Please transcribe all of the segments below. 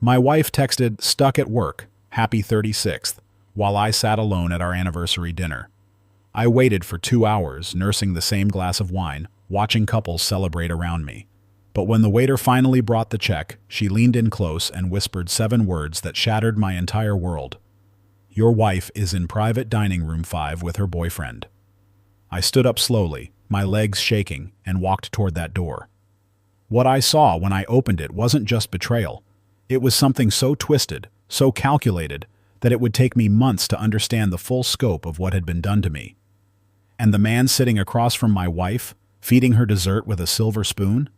My wife texted, "Stuck at work, happy 36th, while I sat alone at our anniversary dinner. I waited for 2 hours, nursing the same glass of wine, watching couples celebrate around me. But when the waiter finally brought the check, she leaned in close and whispered 7 words that shattered my entire world. Your wife is in private dining room 5 with her boyfriend." I stood up slowly, my legs shaking, and walked toward that door. What I saw when I opened it wasn't just betrayal. It was something so twisted, so calculated, that it would take me months to understand the full scope of what had been done to me. And the man sitting across from my wife, feeding her dessert with a silver spoon?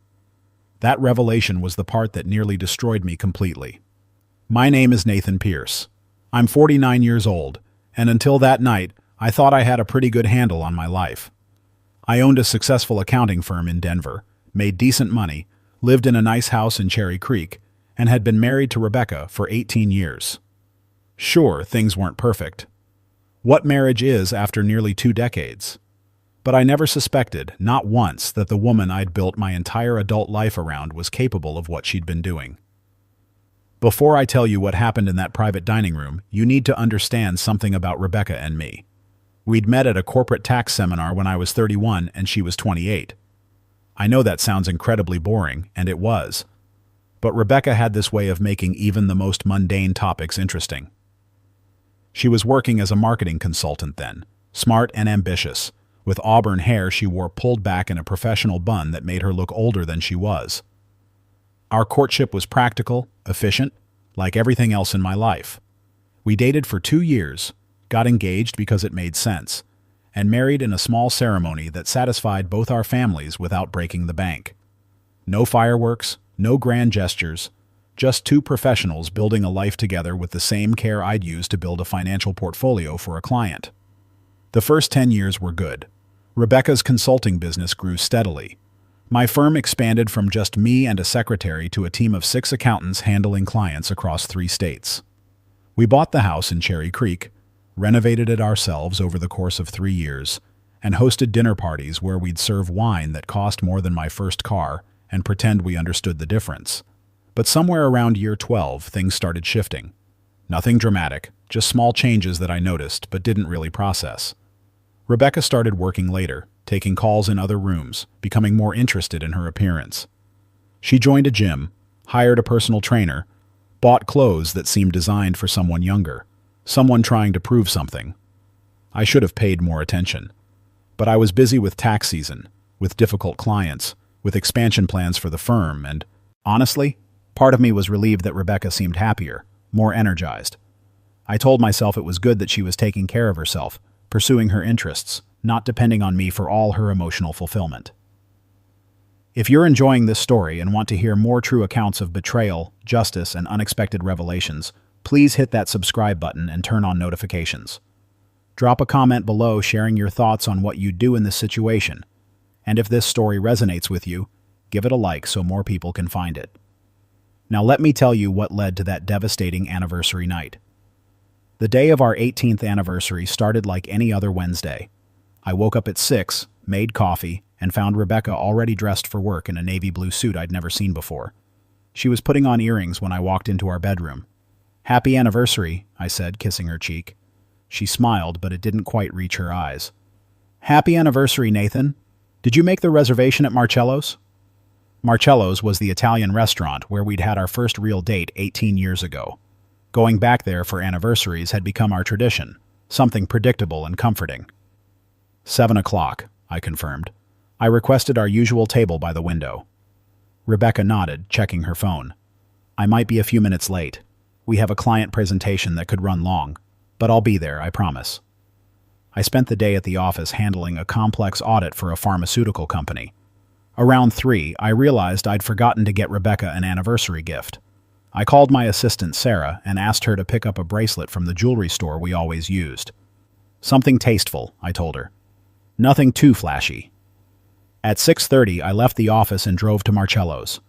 That revelation was the part that nearly destroyed me completely. My name is Nathan Pierce. I'm 49 years old, and until that night, I thought I had a pretty good handle on my life. I owned a successful accounting firm in Denver, made decent money, lived in a nice house in Cherry Creek, and had been married to Rebecca for 18 years. Sure, things weren't perfect. What marriage is after nearly 2 decades? But I never suspected, not once, that the woman I'd built my entire adult life around was capable of what she'd been doing. Before I tell you what happened in that private dining room, you need to understand something about Rebecca and me. We'd met at a corporate tax seminar when I was 31 and she was 28. I know that sounds incredibly boring, and it was. But Rebecca had this way of making even the most mundane topics interesting. She was working as a marketing consultant then, smart and ambitious. With auburn hair she wore pulled back in a professional bun that made her look older than she was. Our courtship was practical, efficient, like everything else in my life. We dated for 2 years, got engaged because it made sense, and married in a small ceremony that satisfied both our families without breaking the bank. No fireworks, no grand gestures, just 2 professionals building a life together with the same care I'd use to build a financial portfolio for a client. The first 10 years were good. Rebecca's consulting business grew steadily. My firm expanded from just me and a secretary to a team of 6 accountants handling clients across 3 states. We bought the house in Cherry Creek, renovated it ourselves over the course of 3 years, and hosted dinner parties where we'd serve wine that cost more than my first car and pretend we understood the difference. But somewhere around year 12, things started shifting. Nothing dramatic, just small changes that I noticed but didn't really process. Rebecca started working later, taking calls in other rooms, becoming more interested in her appearance. She joined a gym, hired a personal trainer, bought clothes that seemed designed for someone younger, someone trying to prove something. I should have paid more attention. But I was busy with tax season, with difficult clients, with expansion plans for the firm, and, honestly, part of me was relieved that Rebecca seemed happier, more energized. I told myself it was good that she was taking care of herself, pursuing her interests, not depending on me for all her emotional fulfillment. If you're enjoying this story and want to hear more true accounts of betrayal, justice, and unexpected revelations, please hit that subscribe button and turn on notifications. Drop a comment below sharing your thoughts on what you'd do in this situation. And if this story resonates with you, give it a like so more people can find it. Now let me tell you what led to that devastating anniversary night. The day of our 18th anniversary started like any other Wednesday. I woke up at 6, made coffee, and found Rebecca already dressed for work in a navy blue suit I'd never seen before. She was putting on earrings when I walked into our bedroom. "Happy anniversary," I said, kissing her cheek. She smiled, but it didn't quite reach her eyes. "Happy anniversary, Nathan. Did you make the reservation at Marcello's?" Marcello's was the Italian restaurant where we'd had our first real date 18 years ago. Going back there for anniversaries had become our tradition, something predictable and comforting. 7 o'clock, I confirmed. I requested our usual table by the window. Rebecca nodded, checking her phone. "I might be a few minutes late. We have a client presentation that could run long, but I'll be there, I promise." I spent the day at the office handling a complex audit for a pharmaceutical company. Around 3, I realized I'd forgotten to get Rebecca an anniversary gift. I called my assistant Sarah and asked her to pick up a bracelet from the jewelry store we always used. "Something tasteful," I told her. "Nothing too flashy." At 6:30, I left the office and drove to Marcello's.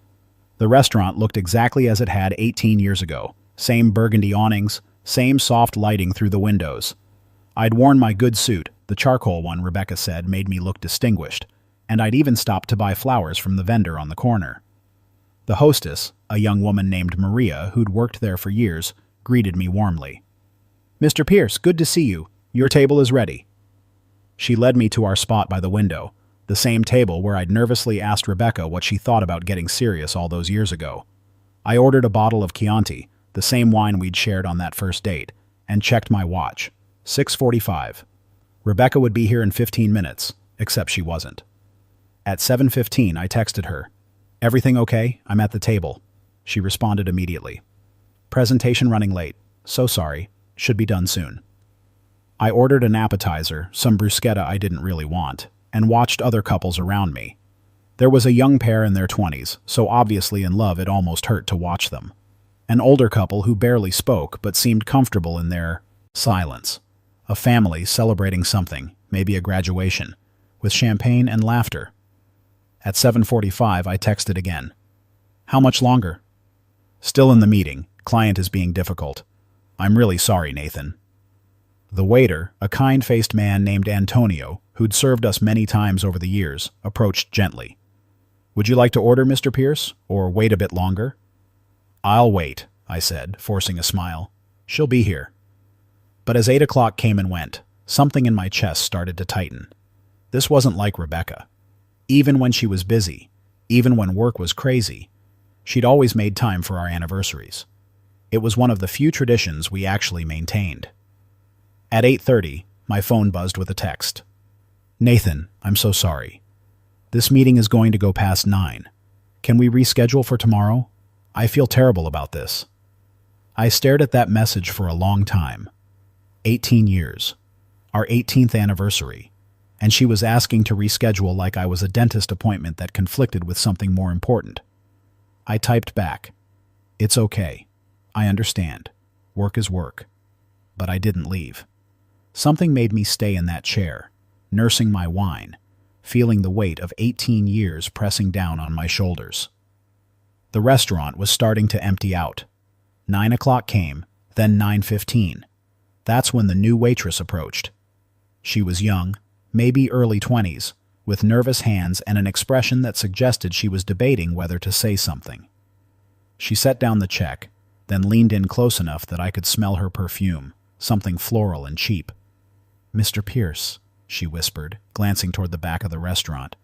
The restaurant looked exactly as it had 18 years ago. Same burgundy awnings, same soft lighting through the windows. I'd worn my good suit, the charcoal one Rebecca said made me look distinguished, and I'd even stopped to buy flowers from the vendor on the corner. The hostess, a young woman named Maria who'd worked there for years, greeted me warmly. "Mr. Pierce, good to see you. Your table is ready." She led me to our spot by the window, the same table where I'd nervously asked Rebecca what she thought about getting serious all those years ago. I ordered a bottle of Chianti, the same wine we'd shared on that first date, and checked my watch. 6:45. Rebecca would be here in 15 minutes, except she wasn't. At 7:15, I texted her. "Everything okay? I'm at the table." She responded immediately. "Presentation running late. So sorry. Should be done soon." I ordered an appetizer, some bruschetta I didn't really want, and watched other couples around me. There was a young pair in their 20s, so obviously in love it almost hurt to watch them. An older couple who barely spoke but seemed comfortable in their silence. A family celebrating something, maybe a graduation, with champagne and laughter. At 7:45, I texted again. "How much longer?" "Still in the meeting. Client is being difficult. I'm really sorry, Nathan." The waiter, a kind-faced man named Antonio, who'd served us many times over the years, approached gently. "Would you like to order, Mr. Pierce, or wait a bit longer?" "I'll wait," I said, forcing a smile. "She'll be here." But as 8 o'clock came and went, something in my chest started to tighten. This wasn't like Rebecca. Even when she was busy, even when work was crazy, she'd always made time for our anniversaries. It was one of the few traditions we actually maintained. At 8:30, my phone buzzed with a text. "Nathan, I'm so sorry. This meeting is going to go past 9. Can we reschedule for tomorrow? I feel terrible about this." I stared at that message for a long time. 18 years. Our 18th anniversary. And she was asking to reschedule like I was a dentist appointment that conflicted with something more important. I typed back. "It's okay. I understand. Work is work." But I didn't leave. Something made me stay in that chair, nursing my wine, feeling the weight of 18 years pressing down on my shoulders. The restaurant was starting to empty out. 9 o'clock came, then 9:15. That's when the new waitress approached. She was young, maybe early 20s, with nervous hands and an expression that suggested she was debating whether to say something. She set down the check, then leaned in close enough that I could smell her perfume, something floral and cheap. "Mr. Pierce," she whispered, glancing toward the back of the restaurant.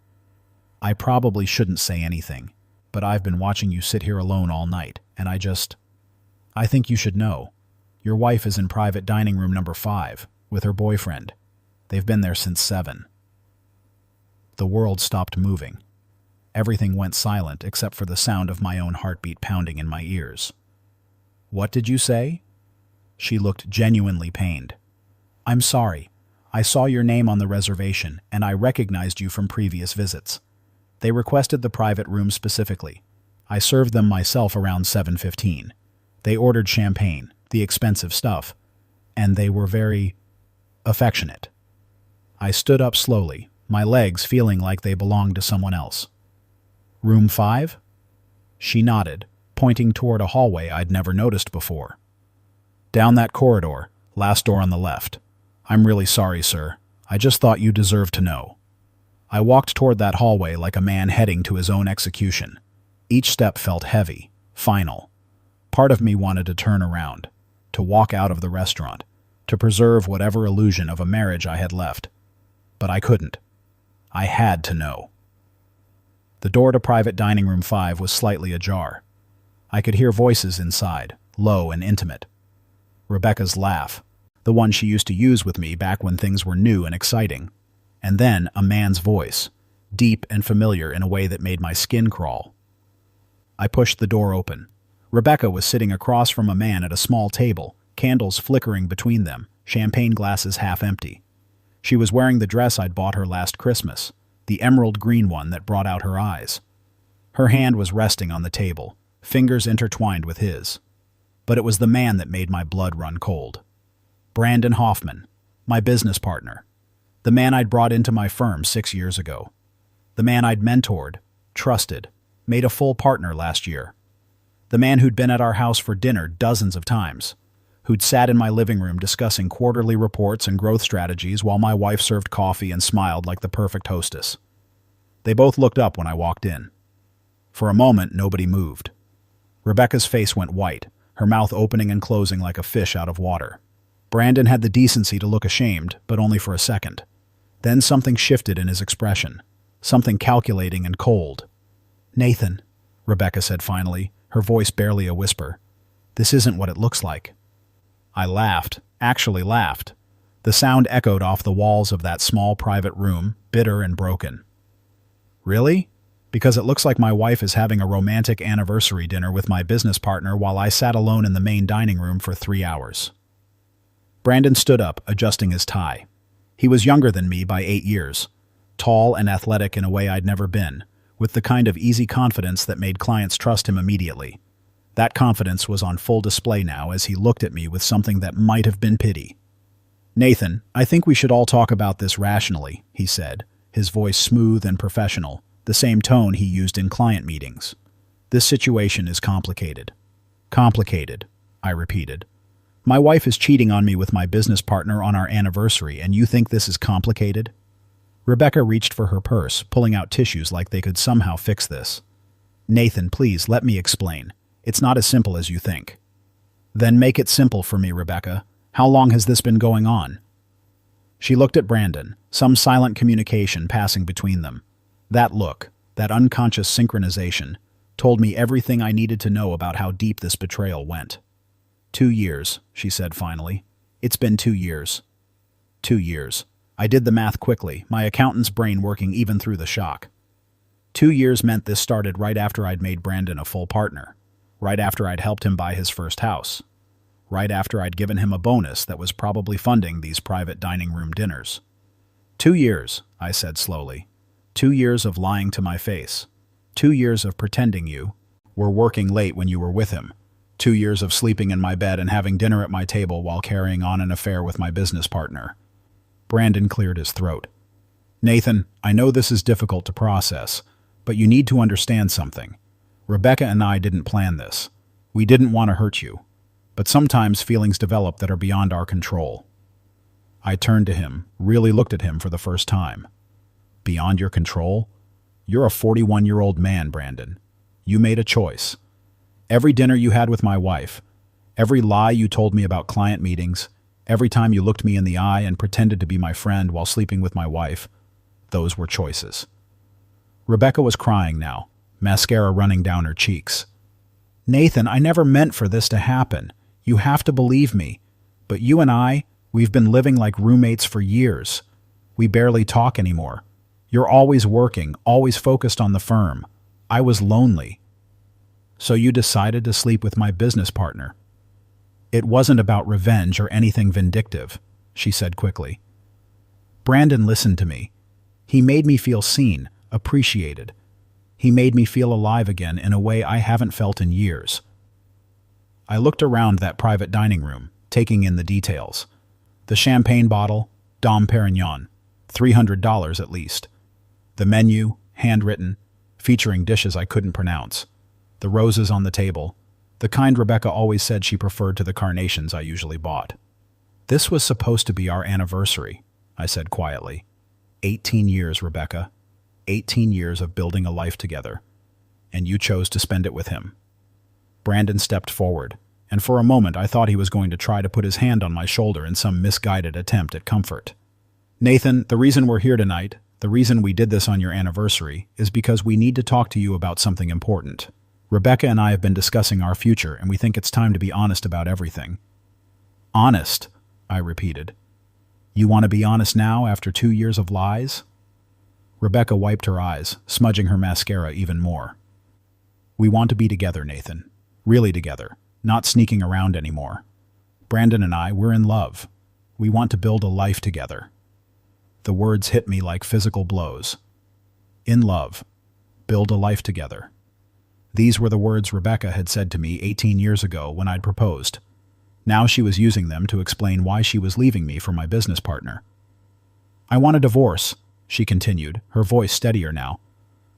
"I probably shouldn't say anything, but I've been watching you sit here alone all night, and I think you should know. Your wife is in private dining room number 5, with her boyfriend. They've been there since 7. The world stopped moving. Everything went silent except for the sound of my own heartbeat pounding in my ears. "What did you say?" She looked genuinely pained. "I'm sorry. I saw your name on the reservation, and I recognized you from previous visits. They requested the private room specifically. I served them myself around 7:15. They ordered champagne, the expensive stuff, and they were very affectionate." I stood up slowly, my legs feeling like they belonged to someone else. "Room 5? She nodded, pointing toward a hallway I'd never noticed before. "Down that corridor, last door on the left. I'm really sorry, sir. I just thought you deserved to know." I walked toward that hallway like a man heading to his own execution. Each step felt heavy, final. Part of me wanted to turn around, to walk out of the restaurant, to preserve whatever illusion of a marriage I had left. But I couldn't. I had to know. The door to private dining room 5 was slightly ajar. I could hear voices inside, low and intimate. Rebecca's laugh, the one she used to use with me back when things were new and exciting. And then a man's voice, deep and familiar in a way that made my skin crawl. I pushed the door open. Rebecca was sitting across from a man at a small table, candles flickering between them, champagne glasses half empty. She was wearing the dress I'd bought her last Christmas, the emerald green one that brought out her eyes. Her hand was resting on the table, fingers intertwined with his. But it was the man that made my blood run cold. Brandon Hoffman, my business partner. The man I'd brought into my firm 6 years ago. The man I'd mentored, trusted, made a full partner last year. The man who'd been at our house for dinner dozens of times, who'd sat in my living room discussing quarterly reports and growth strategies while my wife served coffee and smiled like the perfect hostess. They both looked up when I walked in. For a moment, nobody moved. Rebecca's face went white, her mouth opening and closing like a fish out of water. Brandon had the decency to look ashamed, but only for a second. Then something shifted in his expression, something calculating and cold. "Nathan," Rebecca said finally, her voice barely a whisper, "this isn't what it looks like." I laughed, actually laughed. The sound echoed off the walls of that small private room, bitter and broken. "Really? Because it looks like my wife is having a romantic anniversary dinner with my business partner while I sat alone in the main dining room for 3 hours." Brandon stood up, adjusting his tie. He was younger than me by 8 years, tall and athletic in a way I'd never been, with the kind of easy confidence that made clients trust him immediately. That confidence was on full display now as he looked at me with something that might have been pity. "Nathan, I think we should all talk about this rationally," he said, his voice smooth and professional, the same tone he used in client meetings. "This situation is complicated." "Complicated," I repeated. "My wife is cheating on me with my business partner on our anniversary, and you think this is complicated?" Rebecca reached for her purse, pulling out tissues like they could somehow fix this. "Nathan, please, let me explain. It's not as simple as you think." "Then make it simple for me, Rebecca. How long has this been going on?" She looked at Brandon, some silent communication passing between them. That look, that unconscious synchronization, told me everything I needed to know about how deep this betrayal went. 2 years, she said finally. "It's been 2 years. 2 years. I did the math quickly, my accountant's brain working even through the shock. 2 years meant this started right after I'd made Brandon a full partner, right after I'd helped him buy his first house, right after I'd given him a bonus that was probably funding these private dining room dinners. 2 years, I said slowly. 2 years of lying to my face. 2 years of pretending you were working late when you were with him. 2 years of sleeping in my bed and having dinner at my table while carrying on an affair with my business partner." Brandon cleared his throat. "Nathan, I know this is difficult to process, but you need to understand something. Rebecca and I didn't plan this. We didn't want to hurt you. But sometimes feelings develop that are beyond our control." I turned to him, really looked at him for the first time. "Beyond your control? You're a 41-year-old man, Brandon. You made a choice. Every dinner you had with my wife, every lie you told me about client meetings, every time you looked me in the eye and pretended to be my friend while sleeping with my wife, those were choices." Rebecca was crying now, mascara running down her cheeks. "Nathan, I never meant for this to happen. You have to believe me. But you and I, we've been living like roommates for years. We barely talk anymore. You're always working, always focused on the firm. I was lonely. So you decided to sleep with my business partner." "It wasn't about revenge or anything vindictive," she said quickly. Brandon listened to me. He made me feel seen, appreciated. He made me feel alive again in a way I haven't felt in years. I looked around that private dining room, taking in the details. The champagne bottle, Dom Perignon, $300 at least. The menu, handwritten, featuring dishes I couldn't pronounce. The roses on the table, the kind Rebecca always said she preferred to the carnations I usually bought. "This was supposed to be our anniversary," I said quietly. 18 years, Rebecca. 18 years of building a life together. And you chose to spend it with him." Brandon stepped forward, and for a moment I thought he was going to try to put his hand on my shoulder in some misguided attempt at comfort. "Nathan, the reason we're here tonight, the reason we did this on your anniversary, is because we need to talk to you about something important. Rebecca and I have been discussing our future, and we think it's time to be honest about everything." "Honest?" I repeated. "You want to be honest now after 2 years of lies?" Rebecca wiped her eyes, smudging her mascara even more. "We want to be together, Nathan. Really together, not sneaking around anymore. Brandon and I, we're in love. We want to build a life together." The words hit me like physical blows. In love. Build a life together. These were the words Rebecca had said to me 18 years ago when I'd proposed. Now she was using them to explain why she was leaving me for my business partner. "I want a divorce," she continued, her voice steadier now.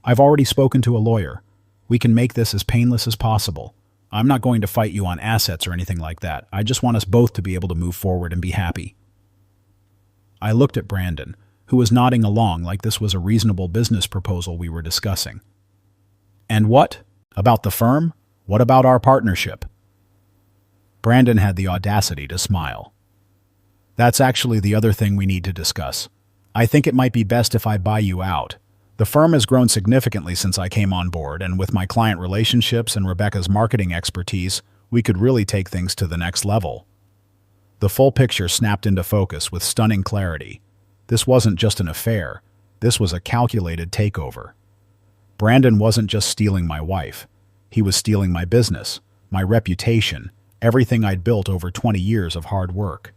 "I've already spoken to a lawyer. We can make this as painless as possible. I'm not going to fight you on assets or anything like that. I just want us both to be able to move forward and be happy." I looked at Brandon, who was nodding along like this was a reasonable business proposal we were discussing. And what? About the firm? What about our partnership? Brandon had the audacity to smile. That's actually the other thing we need to discuss. I think it might be best if I buy you out. The firm has grown significantly since I came on board, and with my client relationships and Rebecca's marketing expertise, we could really take things to the next level. The full picture snapped into focus with stunning clarity. This wasn't just an affair. This was a calculated takeover. Brandon wasn't just stealing my wife. He was stealing my business, my reputation, everything I'd built over 20 years of hard work.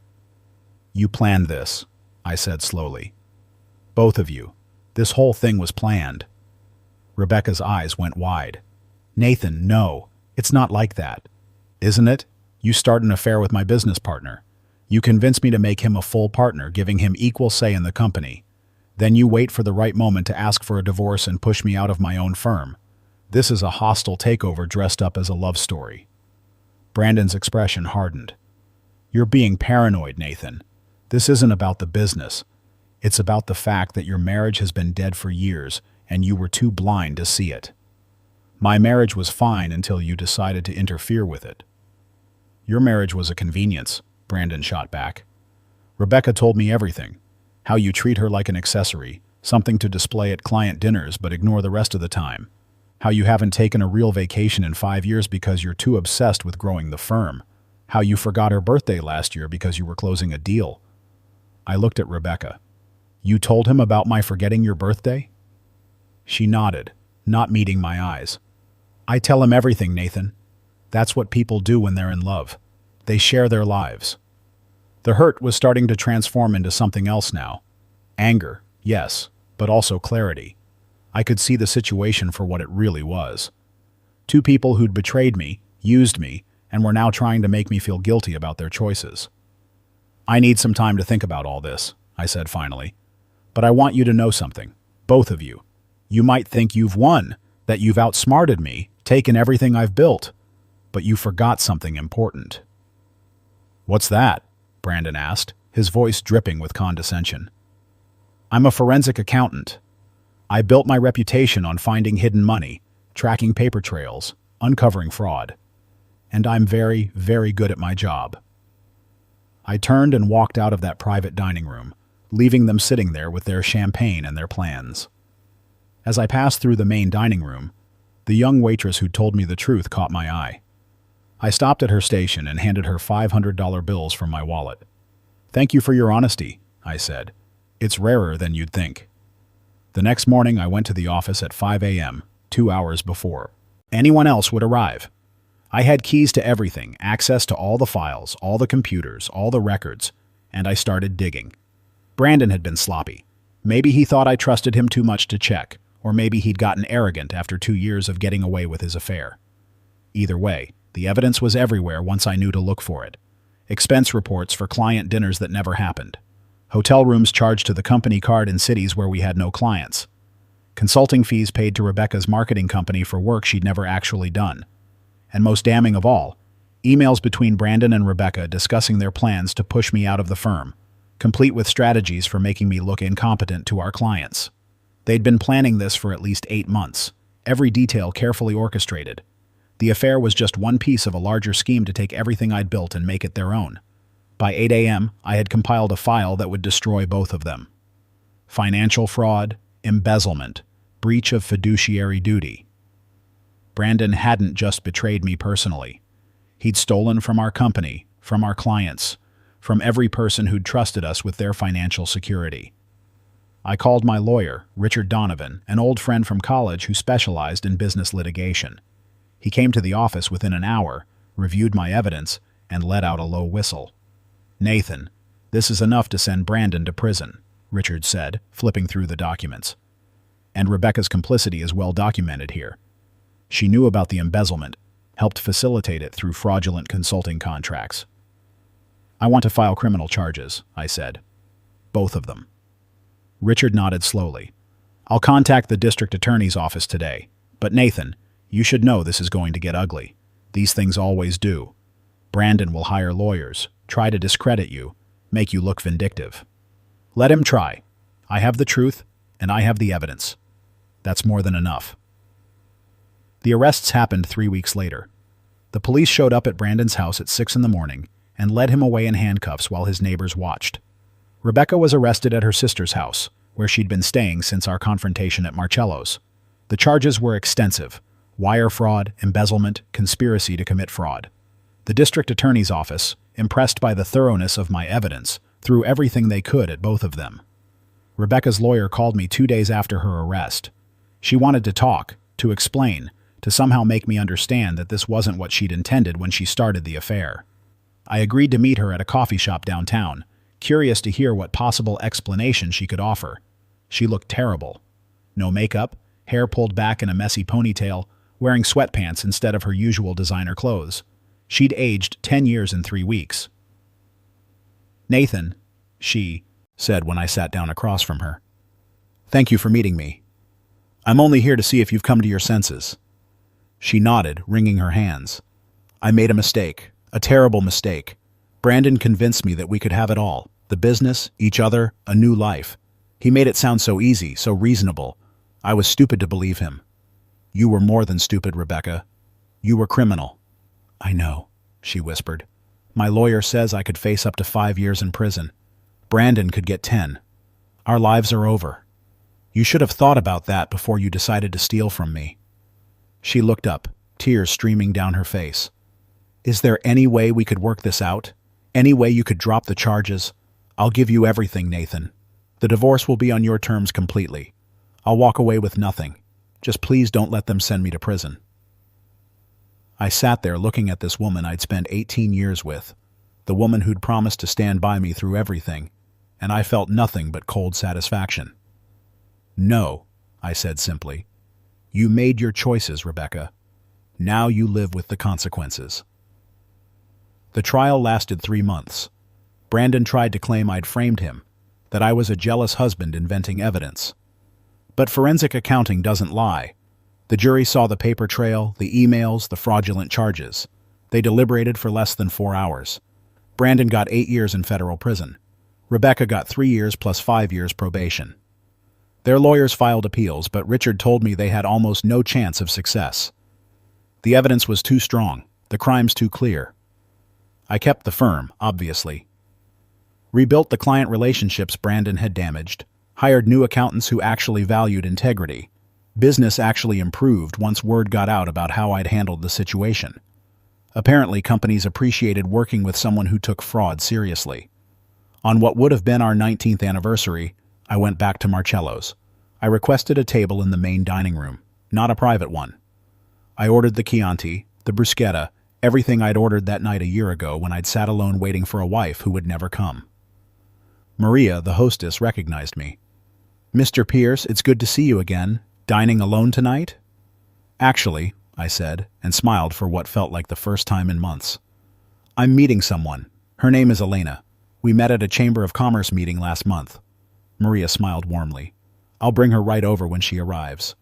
You planned this, I said slowly. Both of you. This whole thing was planned. Rebecca's eyes went wide. Nathan, no, it's not like that. Isn't it? You start an affair with my business partner. You convince me to make him a full partner, giving him equal say in the company. Then you wait for the right moment to ask for a divorce and push me out of my own firm. This is a hostile takeover dressed up as a love story. Brandon's expression hardened. You're being paranoid, Nathan. This isn't about the business. It's about the fact that your marriage has been dead for years and you were too blind to see it. My marriage was fine until you decided to interfere with it. Your marriage was a convenience, Brandon shot back. Rebecca told me everything. How you treat her like an accessory, something to display at client dinners but ignore the rest of the time. How you haven't taken a real vacation in 5 years because you're too obsessed with growing the firm. How you forgot her birthday last year because you were closing a deal. I looked at Rebecca. You told him about my forgetting your birthday? She nodded, not meeting my eyes. I tell him everything, Nathan. That's what people do when they're in love. They share their lives. The hurt was starting to transform into something else now. Anger, yes, but also clarity. I could see the situation for what it really was. Two people who'd betrayed me, used me, and were now trying to make me feel guilty about their choices. I need some time to think about all this, I said finally. But I want you to know something, both of you. You might think you've won, that you've outsmarted me, taken everything I've built, but you forgot something important. What's that? Brandon asked, his voice dripping with condescension. I'm a forensic accountant. I built my reputation on finding hidden money, tracking paper trails, uncovering fraud. And I'm very, very good at my job. I turned and walked out of that private dining room, leaving them sitting there with their champagne and their plans. As I passed through the main dining room, the young waitress who'd told me the truth caught my eye. I stopped at her station and handed her $500 bills from my wallet. Thank you for your honesty, I said. It's rarer than you'd think. The next morning I went to the office at 5 a.m., 2 hours before anyone else would arrive. I had keys to everything, access to all the files, all the computers, all the records, and I started digging. Brandon had been sloppy. Maybe he thought I trusted him too much to check, or maybe he'd gotten arrogant after 2 years of getting away with his affair. Either way, the evidence was everywhere once I knew to look for it. Expense reports for client dinners that never happened. Hotel rooms charged to the company card in cities where we had no clients. Consulting fees paid to Rebecca's marketing company for work she'd never actually done. And most damning of all, emails between Brandon and Rebecca discussing their plans to push me out of the firm, complete with strategies for making me look incompetent to our clients. They'd been planning this for at least 8 months, every detail carefully orchestrated. The affair was just one piece of a larger scheme to take everything I'd built and make it their own. By 8 a.m., I had compiled a file that would destroy both of them. Financial fraud, embezzlement, breach of fiduciary duty. Brandon hadn't just betrayed me personally. He'd stolen from our company, from our clients, from every person who'd trusted us with their financial security. I called my lawyer, Richard Donovan, an old friend from college who specialized in business litigation. He came to the office within an hour, reviewed my evidence, and let out a low whistle. Nathan, this is enough to send Brandon to prison, Richard said, flipping through the documents. And Rebecca's complicity is well documented here. She knew about the embezzlement, helped facilitate it through fraudulent consulting contracts. I want to file criminal charges, I said. Both of them. Richard nodded slowly. I'll contact the district attorney's office today. But Nathan, you should know this is going to get ugly. These things always do. Brandon will hire lawyers, try to discredit you, make you look vindictive. Let him try. I have the truth, and I have the evidence. That's more than enough. The arrests happened 3 weeks later. The police showed up at Brandon's house at 6 in the morning and led him away in handcuffs while his neighbors watched. Rebecca was arrested at her sister's house, where she'd been staying since our confrontation at Marcello's. The charges were extensive: wire fraud, embezzlement, conspiracy to commit fraud. The district attorney's office, impressed by the thoroughness of my evidence, threw everything they could at both of them. Rebecca's lawyer called me 2 days after her arrest. She wanted to talk, to explain, to somehow make me understand that this wasn't what she'd intended when she started the affair. I agreed to meet her at a coffee shop downtown, curious to hear what possible explanation she could offer. She looked terrible. No makeup, hair pulled back in a messy ponytail, wearing sweatpants instead of her usual designer clothes. She'd aged 10 years in 3 weeks. "Nathan," she said when I sat down across from her. "Thank you for meeting me. I'm only here to see if you've come to your senses." She nodded, wringing her hands. "I made a mistake, a terrible mistake. Brandon convinced me that we could have it all: the business, each other, a new life. He made it sound so easy, so reasonable. I was stupid to believe him." "You were more than stupid, Rebecca. You were criminal." "I know," she whispered. "My lawyer says I could face up to 5 years in prison. Brandon could get 10. Our lives are over. You should have thought about that before you decided to steal from me." She looked up, tears streaming down her face. "Is there any way we could work this out? Any way you could drop the charges? I'll give you everything, Nathan. The divorce will be on your terms completely. I'll walk away with nothing. Just please don't let them send me to prison." I sat there looking at this woman I'd spent 18 years with, the woman who'd promised to stand by me through everything, and I felt nothing but cold satisfaction. "No," I said simply. "You made your choices, Rebecca. Now you live with the consequences." The trial lasted 3 months. Brandon tried to claim I'd framed him, that I was a jealous husband inventing evidence. But forensic accounting doesn't lie. The jury saw the paper trail, the emails, the fraudulent charges. They deliberated for less than 4 hours. Brandon got 8 years in federal prison. Rebecca got 3 years plus 5 years probation. Their lawyers filed appeals, but Richard told me they had almost no chance of success. The evidence was too strong, the crimes too clear. I kept the firm, obviously. Rebuilt the client relationships Brandon had damaged, hired new accountants who actually valued integrity. Business actually improved once word got out about how I'd handled the situation. Apparently, companies appreciated working with someone who took fraud seriously. On what would have been our 19th anniversary, I went back to Marcello's. I requested a table in the main dining room, not a private one. I ordered the Chianti, the bruschetta, everything I'd ordered that night a year ago when I'd sat alone waiting for a wife who would never come. Maria, the hostess, recognized me. "Mr. Pierce, it's good to see you again. Dining alone tonight?" "Actually," I said, and smiled for what felt like the first time in months. "I'm meeting someone. Her name is Elena. We met at a Chamber of Commerce meeting last month." Maria smiled warmly. "I'll bring her right over when she arrives."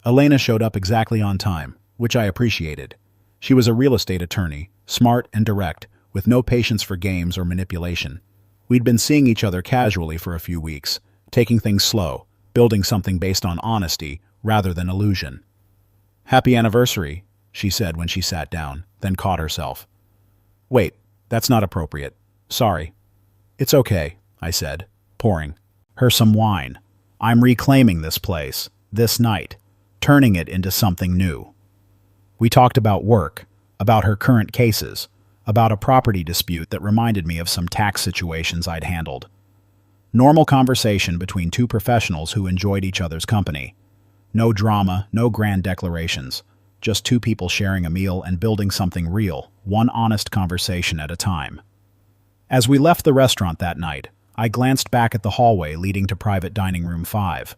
Elena showed up exactly on time, which I appreciated. She was a real estate attorney, smart and direct, with no patience for games or manipulation. We'd been seeing each other casually for a few weeks, taking things slow, building something based on honesty rather than illusion. "Happy anniversary," she said when she sat down, then caught herself. "Wait, that's not appropriate. Sorry." "It's okay," I said, pouring her some wine. "I'm reclaiming this place, this night, turning it into something new." We talked about work, about her current cases, about a property dispute that reminded me of some tax situations I'd handled. Normal conversation between two professionals who enjoyed each other's company. No drama, no grand declarations, just two people sharing a meal and building something real, one honest conversation at a time. As we left the restaurant that night, I glanced back at the hallway leading to private dining room 5.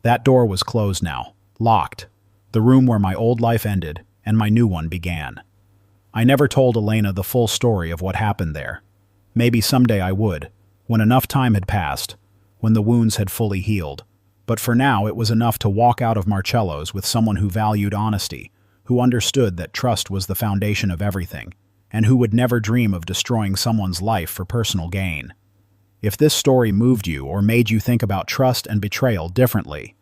That door was closed now, locked, the room where my old life ended and my new one began. I never told Elena the full story of what happened there. Maybe someday I would, when enough time had passed, when the wounds had fully healed. But for now, it was enough to walk out of Marcello's with someone who valued honesty, who understood that trust was the foundation of everything, and who would never dream of destroying someone's life for personal gain. If this story moved you or made you think about trust and betrayal differently,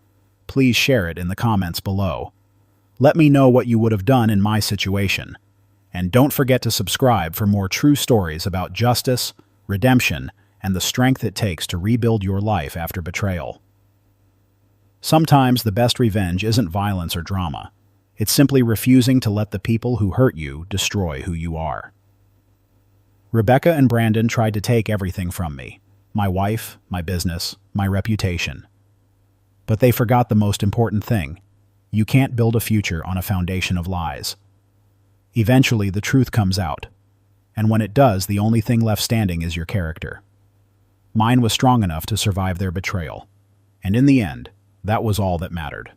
please share it in the comments below. Let me know what you would have done in my situation. And don't forget to subscribe for more true stories about justice, redemption, and the strength it takes to rebuild your life after betrayal. Sometimes the best revenge isn't violence or drama. It's simply refusing to let the people who hurt you destroy who you are. Rebecca and Brandon tried to take everything from me: my wife, my business, my reputation. But they forgot the most important thing. You can't build a future on a foundation of lies. Eventually, the truth comes out. And when it does, the only thing left standing is your character. Mine was strong enough to survive their betrayal. And in the end, that was all that mattered.